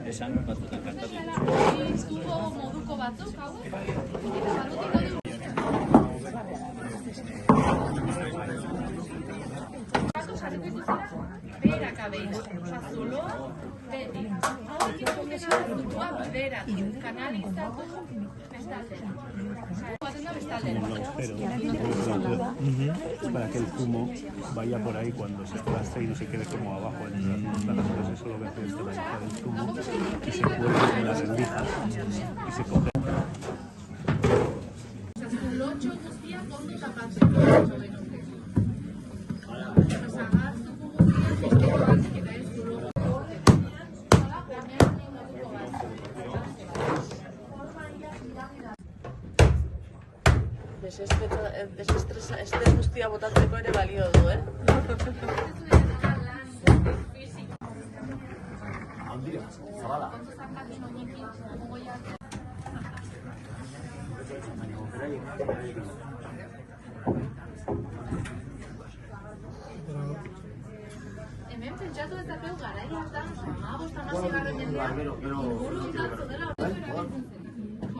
Esan batzutan kantatu dituzu. Zuko moduko batzuk hauek, eta barrutik du. Berak abeiz, oza, zuloa, beti. Hau ikustena zutua berak, kanalizatu bestaldera. Baten da bestaldera. Es para que el zumo vaya por ahí cuando se aplaste y no se quede como abajo en las ventanas. Entonces eso lo que hace es que la mitad del zumo y se cuelga en las rendijas y se coge. Zulotxo guztiak ondo tapatzen. Este guztia botatzeko ere balio du, Handira, zabala. Hemen pentsatu ezakeu garaia hartan, 15-16 mendean, inguru ondatzo dela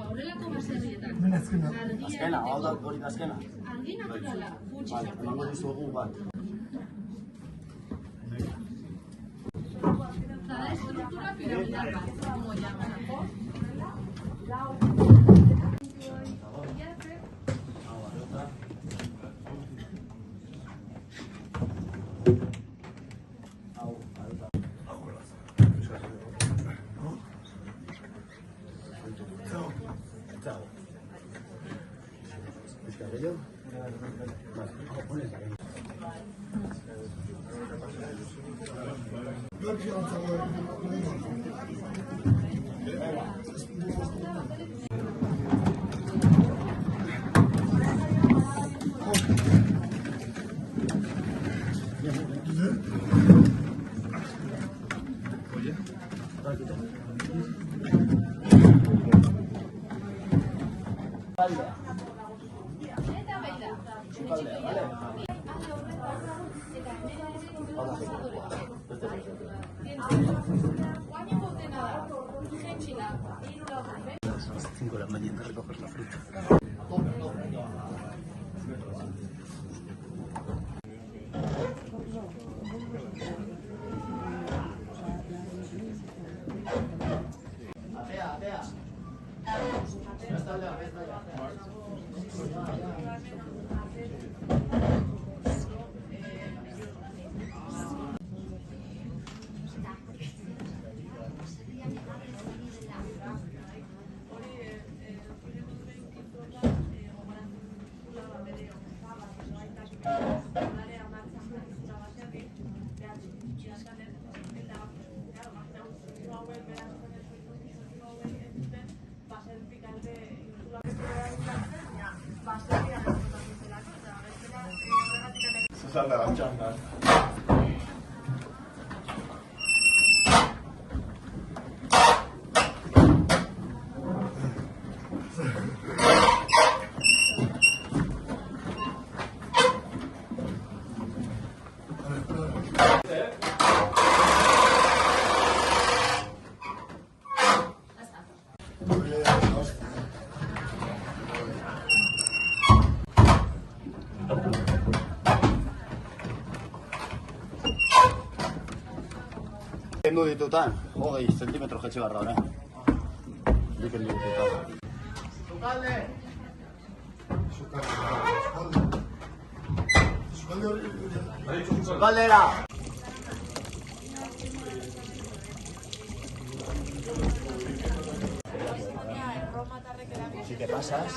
horrelako baserrietan. Azkena, hau da hori da azkena. Argi naturala, gutxi sartu. Emango dizuegu bat. Zara estruktura piramidal bat, como llaman. A las 5 de la mañana recoger la fruta. Atea. Kendu ditutan, 20 zentimetro jetxe barra hona. Kendu ditutan. Sukaldera! Si te pasas,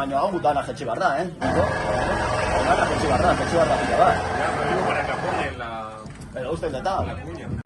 baina hau gutana jetxe barra, Gutana jetxe barra pila bat. Ya, pero digo para que apoyen la... Pero usted está. la cuña.